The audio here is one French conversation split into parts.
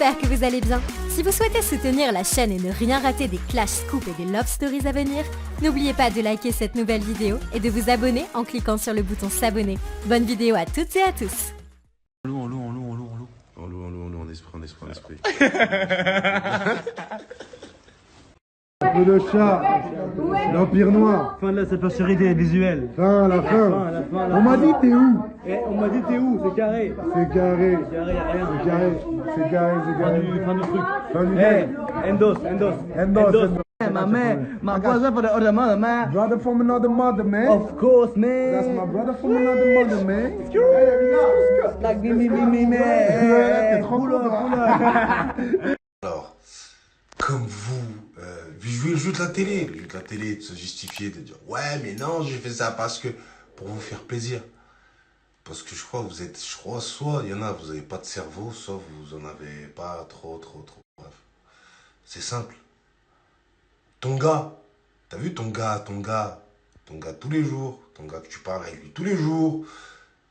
j'espère que vous allez bien. Si vous souhaitez soutenir la chaîne et ne rien rater des Clash Scoop et des Love Stories à venir, n'oubliez pas de liker cette nouvelle vidéo et de vous abonner en cliquant sur le bouton s'abonner. Bonne vidéo à toutes et à tous. En loup, en esprit. Un peu de chat, l'Empire Noir. Fin de la série visuelle. Fin, la fin. On m'a dit t'es où? On m'a dit t'es où? C'est carré. C'est carré. Carré, y'a rien. C'est carré. C'est carré. Fin du truc. Fin du game. Endos. My brother for the other mother, man. Brother from another mother, man. Of course, man. That's my brother from another mother, man. Like me, man. T'es trop Pull up. Alors, comme vous, jouez le jeu de la télé. Le jeu de la télé, de se justifier, de dire « Ouais, mais non, j'ai fait ça parce que... » Pour vous faire plaisir. Parce que je crois que vous êtes... soit il y en a, vous n'avez pas de cerveau, soit vous en avez pas trop. Bref. C'est simple. Ton gars, t'as vu ton gars tous les jours, ton gars que tu parles avec lui tous les jours,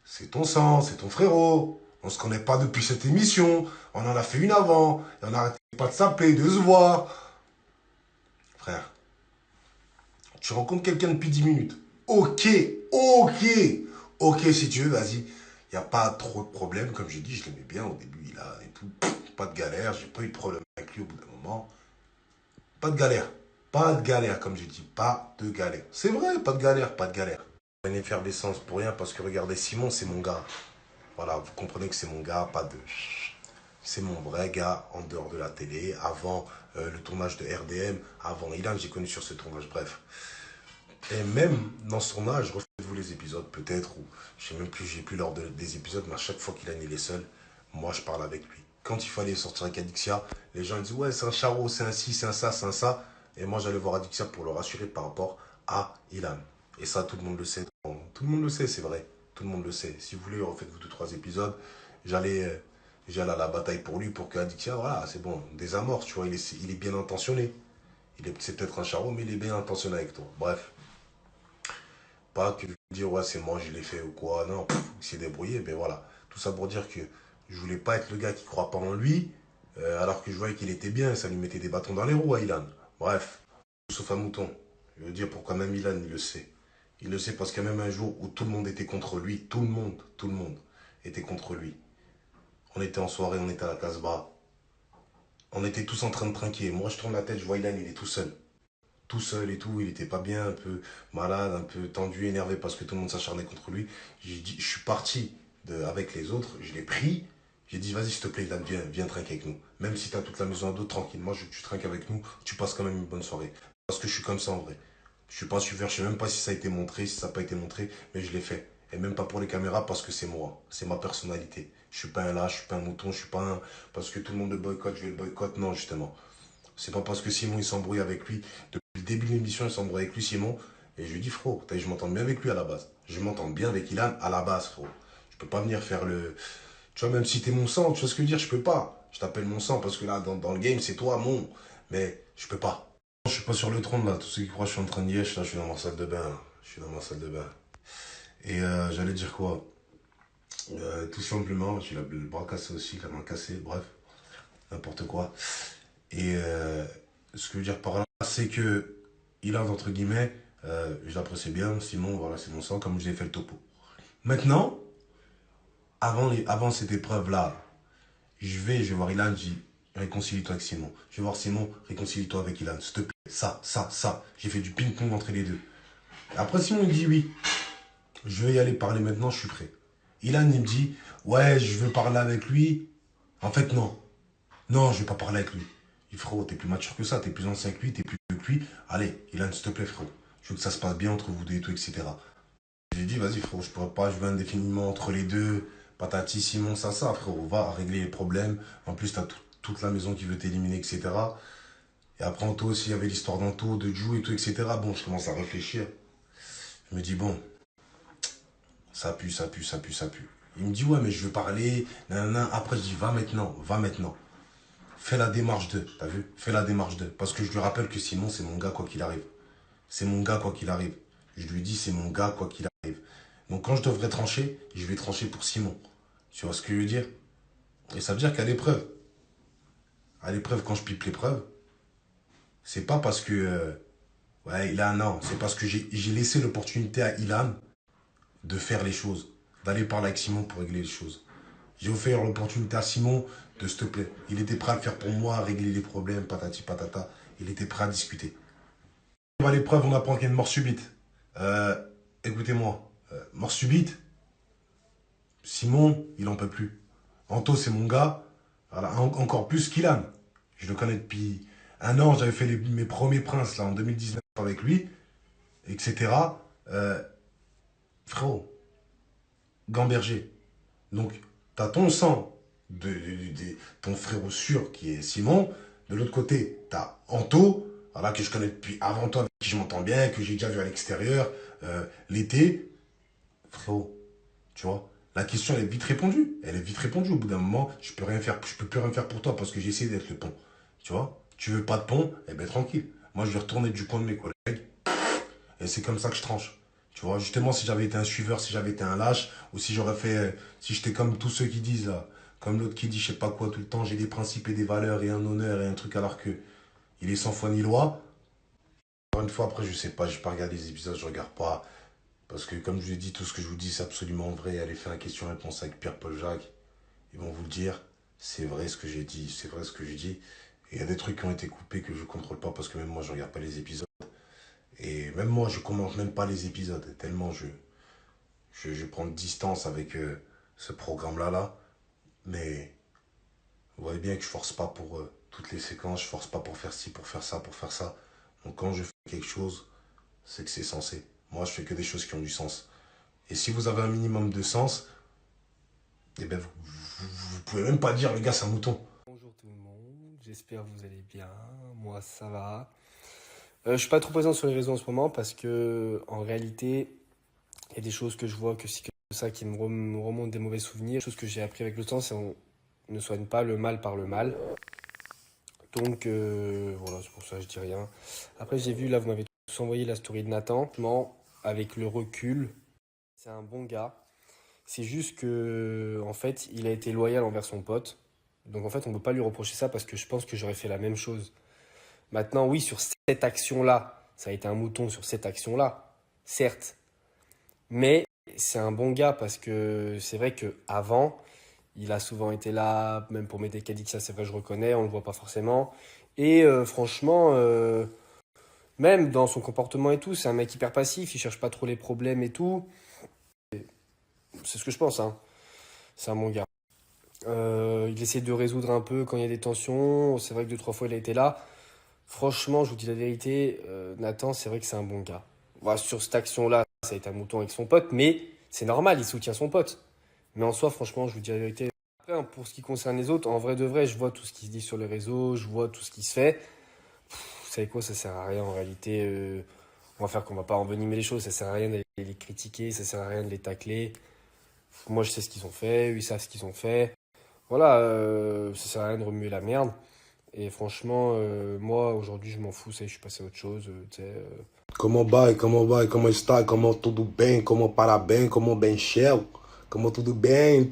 c'est ton sang, c'est ton frérot. On se connaît pas depuis cette émission, on en a fait une avant, et on n'arrête pas de s'appeler, de se voir. Frère, tu rencontres quelqu'un depuis 10 minutes. Ok, si tu veux, vas-y. Il n'y a pas trop de problème, comme j'ai dit, je l'aimais bien au début, il a et tout. Pas de galère, j'ai pas eu de problème avec lui au bout d'un moment. Pas de galère, comme j'ai dit, pas de galère. C'est vrai, pas de galère. Une effervescence pour rien, parce que regardez, Simon, c'est mon gars. Voilà, vous comprenez que c'est mon gars, pas de... C'est mon vrai gars en dehors de la télé, avant le tournage de RDM, avant Ilan, j'ai connu sur ce tournage, bref. Et même dans son âge, refaites-vous les épisodes peut-être, ou je sais même plus, j'ai plus l'ordre des épisodes, mais à chaque fois qu'Ilan il est seul, moi je parle avec lui. Quand il fallait sortir avec Adixia, les gens disent ouais c'est un charreau, c'est un ci, c'est un ça, c'est un ça. Et moi j'allais voir Adixia pour le rassurer par rapport à Ilan. Et ça tout le monde le sait. Tout le monde le sait, c'est vrai. Tout le monde le sait. Si vous voulez, refaites-vous 2-3 épisodes. J'allais à la bataille pour lui, pour que Adixia, voilà, c'est bon, désamorce, tu vois, il est bien intentionné. C'est peut-être un charreau, mais il est bien intentionné avec toi. Bref. Pas que je veux dire, ouais, c'est moi, je l'ai fait ou quoi. Non, il s'est débrouillé, mais voilà. Tout ça pour dire que je voulais pas être le gars qui croit pas en lui, alors que je voyais qu'il était bien, ça lui mettait des bâtons dans les roues à Ilan. Bref, sauf un mouton. Je veux dire pourquoi même Ilan, il le sait. Il le sait parce qu'il y a même un jour où tout le monde était contre lui. Tout le monde était contre lui. On était en soirée, on était à la Casbah. On était tous en train de trinquer. Moi, je tourne la tête, je vois Ilan, il est tout seul. Tout seul et tout, il était pas bien, un peu malade, un peu tendu, énervé parce que tout le monde s'acharnait contre lui. J'ai dit, je suis parti avec les autres, je l'ai pris, j'ai dit vas-y s'il te plaît, Ilan, viens trinquer avec nous. Même si t'as toute la maison à dos, tranquille, moi je veux que tu trinques avec nous, tu passes quand même une bonne soirée. Parce que je suis comme ça en vrai. Je suis pas super, je sais même pas si ça a été montré, si ça n'a pas été montré, mais je l'ai fait. Et même pas pour les caméras parce que c'est moi, c'est ma personnalité. Je suis pas un lâche, je suis pas un mouton, je suis pas un... Parce que tout le monde le boycotte, je vais le boycotte, non justement. C'est pas parce que Simon il s'embrouille avec lui. Depuis le début de l'émission, il s'embrouille avec lui, Simon. Et je lui dis, frérot, je m'entends bien avec lui à la base. Je m'entends bien avec Ilan à la base, frérot. Je peux pas venir faire le... Tu vois, même si t'es mon sang, tu vois ce que je veux dire, je peux pas. Je t'appelle mon sang parce que là, dans le game, c'est toi, mon. Mais je peux pas. Je suis pas sur le trône, là. Tous ceux qui croient que je suis en train de liège, là, je suis dans ma salle de bain. Là. Je suis dans ma salle de bain. Et j'allais dire quoi tout simplement, j'ai le bras cassé aussi, la main cassée, bref. N'importe quoi. Et ce que je veux dire par là, c'est que Ilan, entre guillemets, je l'apprécie bien, Simon, voilà, c'est mon sang, comme je l'ai fait le topo. Maintenant, avant cette épreuve-là, je vais voir Ilan, je dis, réconcilie-toi avec Simon. Je vais voir Simon, réconcilie-toi avec Ilan, s'il te plaît. Ça. J'ai fait du ping-pong entre les deux. Après, Simon, il dit oui. Je vais y aller parler maintenant, je suis prêt. Ilan, il me dit, ouais, je veux parler avec lui. En fait, non. Non, je vais pas parler avec lui. Il dit, frérot, t'es plus mature que ça, t'es plus ancien que lui, t'es plus vieux que lui. Allez, Ilan, s'il te plaît, frérot. Je veux que ça se passe bien entre vous deux et tout, etc. J'ai dit, vas-y, frérot, je pourrais pas, je veux indéfiniment entre les deux. Patati, Simon, ça, frérot. Va régler les problèmes. En plus, t'as toute la maison qui veut t'éliminer, etc. Et après, Anto aussi, il y avait l'histoire d'Anto, de Jou et tout, etc. Bon, je commence à réfléchir. Je me dis, bon, ça pue. Il me dit, ouais, mais je veux parler. Nanana. Après, je dis, va maintenant. Fais la démarche d'eux, t'as vu? Fais la démarche d'eux. Parce que je lui rappelle que Simon, c'est mon gars quoi qu'il arrive. C'est mon gars quoi qu'il arrive. Je lui dis, c'est mon gars quoi qu'il arrive. Donc quand je devrais trancher, je vais trancher pour Simon. Tu vois ce que je veux dire? Et ça veut dire qu'à l'épreuve, à l'épreuve quand je pipe l'épreuve, c'est pas parce que... ouais, Ilan, non. C'est parce que j'ai laissé l'opportunité à Ilan de faire les choses. D'aller parler avec Simon pour régler les choses. J'ai offert l'opportunité à Simon de s'il te plaît. Il était prêt à le faire pour moi, à régler les problèmes, patati patata. Il était prêt à discuter. À l'épreuve, on apprend qu'il y a une mort subite. Écoutez-moi. Mort subite. Simon, il en peut plus. Anto, c'est mon gars. Voilà, encore plus qu'Ilan. Je le connais depuis 1 an. J'avais fait mes premiers princes là, en 2019 avec lui, etc. Frérot, Gamberger. Donc, tu as ton sang de ton frérot sûr qui est Simon. De l'autre côté, tu as Anto, voilà, que je connais depuis avant toi, avec qui je m'entends bien, que j'ai déjà vu à l'extérieur l'été. Frérot, tu vois, la question elle est vite répondue. Elle est vite répondue. Au bout d'un moment, je peux plus rien faire pour toi parce que j'ai essayé d'être le pont. Tu vois, tu veux pas de pont, eh ben tranquille. Moi, je vais retourner du coin de mes collègues. Et c'est comme ça que je tranche. Tu vois, justement, si j'avais été un suiveur, si j'avais été un lâche, ou si j'aurais fait, si j'étais comme tous ceux qui disent là, comme l'autre qui dit je sais pas quoi tout le temps, j'ai des principes et des valeurs et un honneur et un truc alors que il est sans foi ni loi. Encore une fois, après, je sais pas, j'ai pas regardé les épisodes, je regarde pas. Parce que comme je vous ai dit, tout ce que je vous dis, c'est absolument vrai. Allez faire un question-réponse avec Pierre-Paul Jacques. Ils vont vous le dire. C'est vrai ce que j'ai dit, c'est vrai ce que j'ai dit. Et il y a des trucs qui ont été coupés que je contrôle pas parce que même moi, je regarde pas les épisodes. Et même moi, je commente même pas les épisodes, tellement je prends de distance avec ce programme-là. Là. Mais vous voyez bien que je force pas pour toutes les séquences, je force pas pour faire ci, pour faire ça, pour faire ça. Donc quand je fais quelque chose, c'est que c'est censé. Moi, je fais que des choses qui ont du sens. Et si vous avez un minimum de sens, eh ben vous pouvez même pas dire, le gars, c'est un mouton. Bonjour tout le monde, j'espère que vous allez bien, moi ça va. Je suis pas trop présent sur les réseaux en ce moment parce que en réalité, il y a des choses que je vois que c'est que ça qui me remonte des mauvais souvenirs. Des choses que j'ai appris avec le temps, c'est qu'on ne soigne pas le mal par le mal. Donc voilà, c'est pour ça que je dis rien. Après j'ai vu, là vous m'avez tous envoyé la story de Nathan. Franchement, avec le recul, c'est un bon gars. C'est juste que en fait, il a été loyal envers son pote. Donc en fait, on ne peut pas lui reprocher ça parce que je pense que j'aurais fait la même chose. Maintenant, oui, sur cette action-là, ça a été un mouton sur cette action-là, certes. Mais c'est un bon gars parce que c'est vrai qu'avant, il a souvent été là, même pour m'aider Cadixia, c'est vrai, je reconnais, on ne le voit pas forcément. Et franchement, même dans son comportement et tout, c'est un mec hyper passif, il cherche pas trop les problèmes et tout. C'est ce que je pense, hein. C'est un bon gars. Il essaie de résoudre un peu quand il y a des tensions. C'est vrai que 2-3 fois il a été là. Franchement, je vous dis la vérité, Nathan, c'est vrai que c'est un bon gars. Voilà, sur cette action-là, ça a été un mouton avec son pote, mais c'est normal, il soutient son pote. Mais en soi, franchement, je vous dis la vérité. Après, hein, pour ce qui concerne les autres, en vrai de vrai, je vois tout ce qui se dit sur les réseaux, je vois tout ce qui se fait. Vous savez quoi, ça sert à rien en réalité. On va faire qu'on va pas envenimer les choses, ça sert à rien de les critiquer, ça sert à rien de les tacler. Moi, je sais ce qu'ils ont fait, eux, ils savent ce qu'ils ont fait. Voilà, ça sert à rien de remuer la merde. Et franchement, moi, aujourd'hui, je m'en fous, ça y est, je suis passé à autre chose, tu sais. Comment está, comment tudo bem, comment parabéns, comment ben cher, comment tudo bem.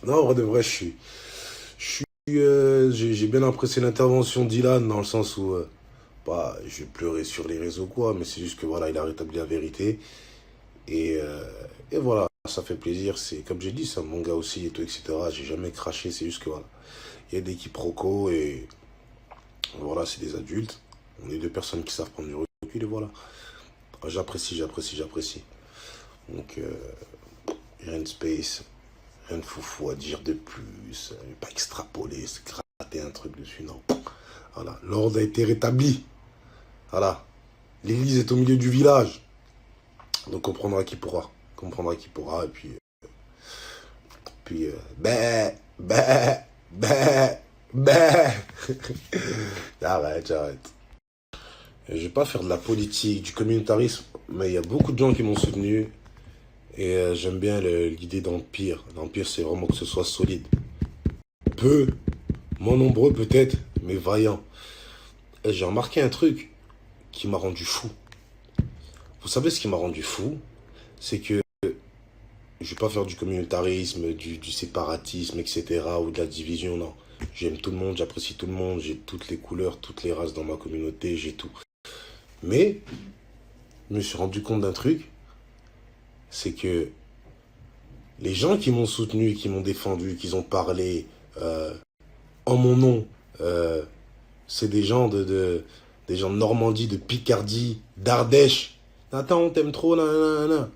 Non, en vrai de vrai, j'ai bien apprécié l'intervention d'Ilan dans le sens où, bah, je vais pleurer sur les réseaux quoi, mais c'est juste que voilà, il a rétabli la vérité. Et voilà, ça fait plaisir. C'est comme j'ai dit, c'est un bon gars aussi et tout, etc. J'ai jamais craché, c'est juste que voilà, il y a des quiproquos et voilà, c'est des adultes. On est deux personnes qui savent prendre du recul et voilà. J'apprécie. Donc, rien de space, rien de foufou à dire de plus. Pas extrapoler, se gratter un truc dessus, non. Voilà, l'ordre a été rétabli. Voilà, l'église est au milieu du village. Donc on prendra qui pourra. Et puis Arrête. Je vais pas faire de la politique, du communautarisme, mais il y a beaucoup de gens qui m'ont soutenu. Et j'aime bien l'idée d'Empire. L'Empire, c'est vraiment que ce soit solide. Peu, moins nombreux peut-être, mais vaillant. Et j'ai remarqué un truc qui m'a rendu fou. Vous savez ce qui m'a rendu fou? C'est que je vais pas faire du communautarisme, du séparatisme, etc. ou de la division, non. J'aime tout le monde, j'apprécie tout le monde, j'ai toutes les couleurs, toutes les races dans ma communauté, j'ai tout. Mais, je me suis rendu compte d'un truc, c'est que les gens qui m'ont soutenu, qui m'ont défendu, qui ont parlé en mon nom, c'est des gens des gens de Normandie, de Picardie, d'Ardèche. Attends, on t'aime trop, nanana.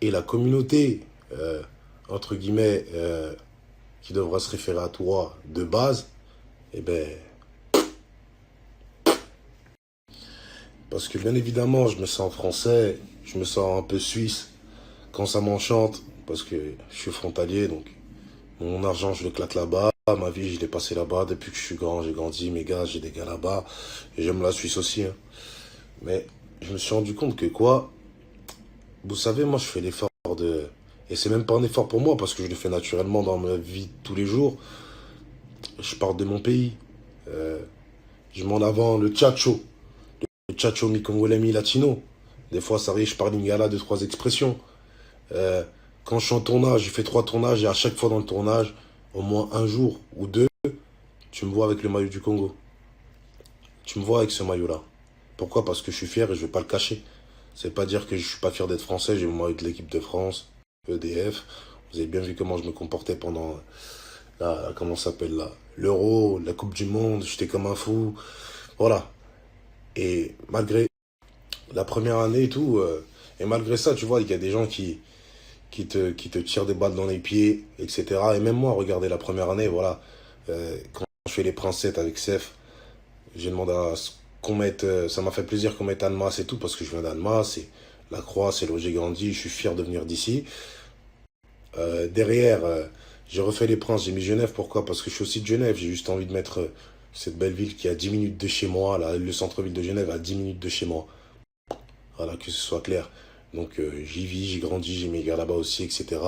Et la communauté, entre guillemets, qui devra se référer à toi de base, eh ben, parce que bien évidemment, je me sens français, je me sens un peu suisse quand ça m'enchante, parce que je suis frontalier, donc mon argent, je le claque là-bas. Ma vie, je l'ai passé là-bas. Depuis que je suis grand, j'ai grandi. Mes gars, j'ai des gars là-bas. Et j'aime la Suisse aussi. Hein. Mais je me suis rendu compte que quoi, vous savez, moi, je fais l'effort de... Et c'est même pas un effort pour moi, parce que je le fais naturellement dans ma vie de tous les jours. Je parle de mon pays. Je mets en avant le tchatcho. Le tchatcho mi-congolais mi-latino. Des fois, ça arrive, je parle lingala, 2-3 expressions. Quand je suis en tournage, j'ai fait 3 tournages, et à chaque fois dans le tournage, au moins un jour ou 2, tu me vois avec le maillot du Congo. Tu me vois avec ce maillot-là. Pourquoi? Parce que je suis fier et je vais pas le cacher. C'est pas dire que je suis pas fier d'être français, j'ai le maillot de l'équipe de France, EDF. Vous avez bien vu comment je me comportais pendant comment ça s'appelle là, l'Euro, la Coupe du Monde, j'étais comme un fou. Voilà. Et malgré la première année et tout, et malgré ça, tu vois, il y a des gens qui te tirent des balles dans les pieds, etc. Et même moi, regardez, la première année, voilà, quand je fais les princettes avec Seth, j'ai demandé à ce qu'on mette, ça m'a fait plaisir qu'on mette Annemasse et tout, parce que je viens d'Annemasse, c'est la Croix, c'est là où j'ai grandi, je suis fier de venir d'ici. Derrière, j'ai refait les princes, j'ai mis Genève, pourquoi? Parce que je suis aussi de Genève, j'ai juste envie de mettre cette belle ville qui est à 10 minutes de chez moi, là, le centre-ville de Genève à 10 minutes de chez moi. Voilà, que ce soit clair. Donc j'y vis, j'ai grandi, j'ai mes gars là-bas aussi, etc.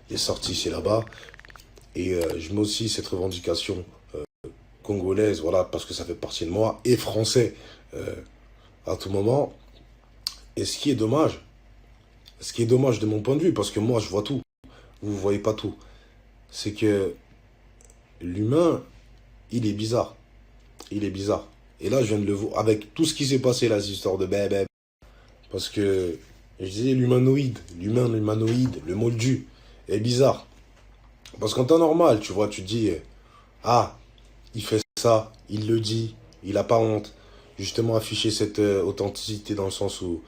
Les sorties, c'est là-bas. Et je mets aussi cette revendication congolaise, voilà, parce que ça fait partie de moi, et français à tout moment. Et ce qui est dommage de mon point de vue, parce que moi je vois tout, vous ne voyez pas tout, c'est que l'humain, il est bizarre. Il est bizarre. Et là, je viens de le voir, avec tout ce qui s'est passé là, cette histoire de bébé. Parce que, je disais, l'humanoïde, le moldu, est bizarre. Parce qu'en temps normal, tu vois, tu te dis, ah, il fait ça, il le dit, il n'a pas honte. Justement, afficher cette authenticité dans le sens où,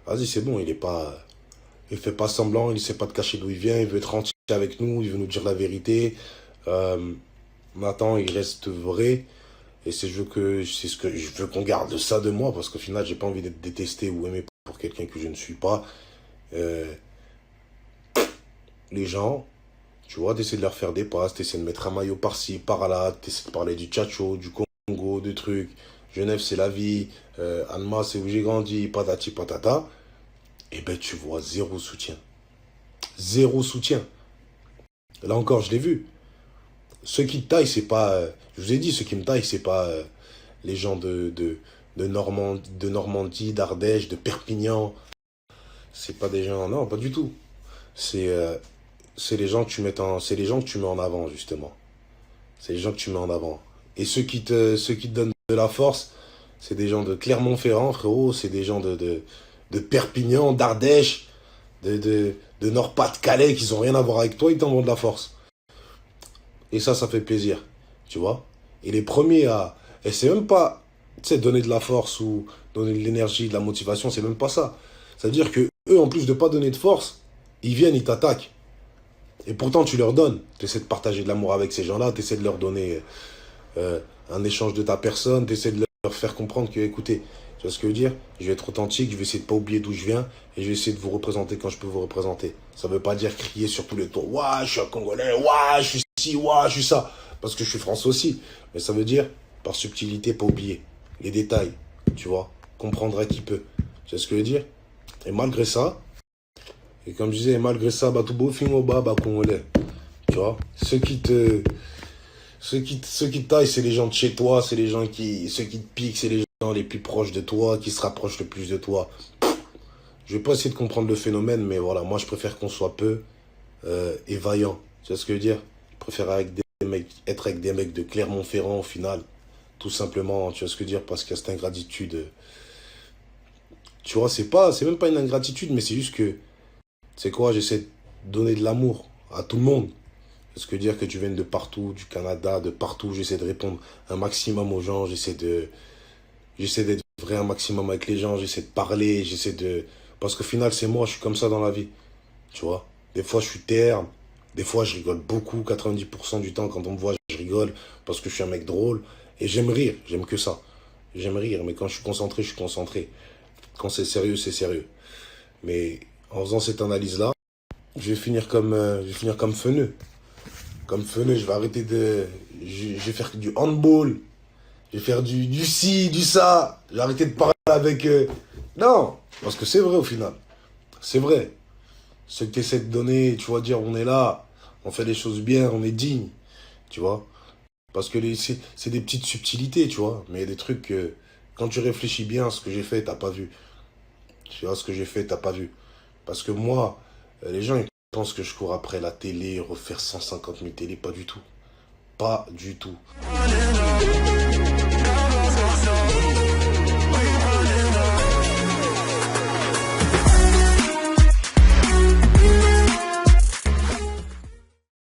vas-y, c'est bon, il fait pas semblant, il sait pas de cacher d'où il vient, il veut être entier avec nous, il veut nous dire la vérité. Maintenant, il reste vrai. Et c'est ce que je veux qu'on garde ça de moi, parce qu'au final, j'ai pas envie d'être détesté ou aimé pour quelqu'un que je ne suis pas. Les gens, tu vois, t'essaies de leur faire des passes, t'essaies de mettre un maillot par-ci, par-là, t'essaies de parler du tchatcho, du Congo, de trucs. Genève, c'est la vie. Annemasse, c'est où j'ai grandi, patati patata. Et ben, tu vois, zéro soutien. Zéro soutien. Là encore, je l'ai vu. Ceux qui te taillent, c'est pas... je vous ai dit, ceux qui me taillent, c'est pas les gens de Normandie, d'Ardèche, de Perpignan. C'est pas des gens... Non, pas du tout. C'est les gens que tu mets c'est les gens que tu mets en avant, justement. C'est les gens que tu mets en avant. Et ceux qui te donnent de la force, c'est des gens de Clermont-Ferrand, frérot. C'est des gens de Perpignan, d'Ardèche, de Nord-Pas-de-Calais, qui n'ont rien à voir avec toi, ils t'envoient de la force. Et ça fait plaisir, tu vois. Et les premiers à... Et c'est même pas, tu sais, donner de la force ou donner de l'énergie, de la motivation, c'est même pas ça. C'est-à-dire que eux, en plus de pas donner de force, ils viennent, ils t'attaquent. Et pourtant, tu leur donnes. Tu essaies de partager de l'amour avec ces gens-là, tu essaies de leur donner un échange de ta personne, tu essaies de leur faire comprendre que, écoutez, tu vois ce que je veux dire? Je vais être authentique, je vais essayer de pas oublier d'où je viens, et je vais essayer de vous représenter quand je peux vous représenter. Ça veut pas dire crier sur tous les tours, ouah, je suis un Congolais, ouah, je suis ci, ouah, je suis ça. Parce que je suis français aussi. Mais ça veut dire, par subtilité, pas oublier les détails, tu vois. Comprendre à qui peut. Tu vois ce que je veux dire? Et malgré ça, et comme je disais, malgré ça, bah, tout beau film au bas, bah, Congolais. Tu vois? Ceux qui te taillent, c'est les gens de chez toi, c'est les gens ceux qui te piquent, c'est les gens les plus proches de toi, qui se rapprochent le plus de toi. Je vais pas essayer de comprendre le phénomène, mais voilà, moi je préfère qu'on soit peu et vaillant. Tu vois ce que je veux dire? Je préfère avec être avec des mecs de Clermont-Ferrand au final. Tout simplement, tu vois ce que je veux dire, parce qu'il y a cette ingratitude. Tu vois, c'est même pas une ingratitude, mais c'est juste que, c'est quoi, j'essaie de donner de l'amour à tout le monde. Ce que dire que tu viennes de partout, du Canada, de partout, j'essaie de répondre un maximum aux gens, j'essaie d'être vrai un maximum avec les gens, j'essaie de parler, parce qu'au final, c'est moi, je suis comme ça dans la vie, tu vois. Des fois, je suis terne, des fois, je rigole beaucoup, 90% du temps, quand on me voit, je rigole, parce que je suis un mec drôle, et j'aime rire, j'aime que ça. J'aime rire, mais quand je suis concentré, je suis concentré. Quand c'est sérieux, c'est sérieux. Mais en faisant cette analyse-là, je vais finir comme Feneux. Comme Feneux, je vais arrêter de... Je vais faire du handball. Je vais faire du ci, du ça. Je vais arrêter de parler avec... Non, parce que c'est vrai au final. C'est vrai. Ce que tu essaies de donner, tu vois, dire on est là, on fait les choses bien, on est digne. Tu vois. Parce que c'est des petites subtilités, tu vois. Mais il y a des trucs que, quand tu réfléchis bien à ce que j'ai fait, t'as pas vu. Tu vois, ce que j'ai fait, t'as pas vu. Parce que moi, les gens, ils pensent que je cours après la télé, refaire 150 000 télés. Pas du tout. Pas du tout.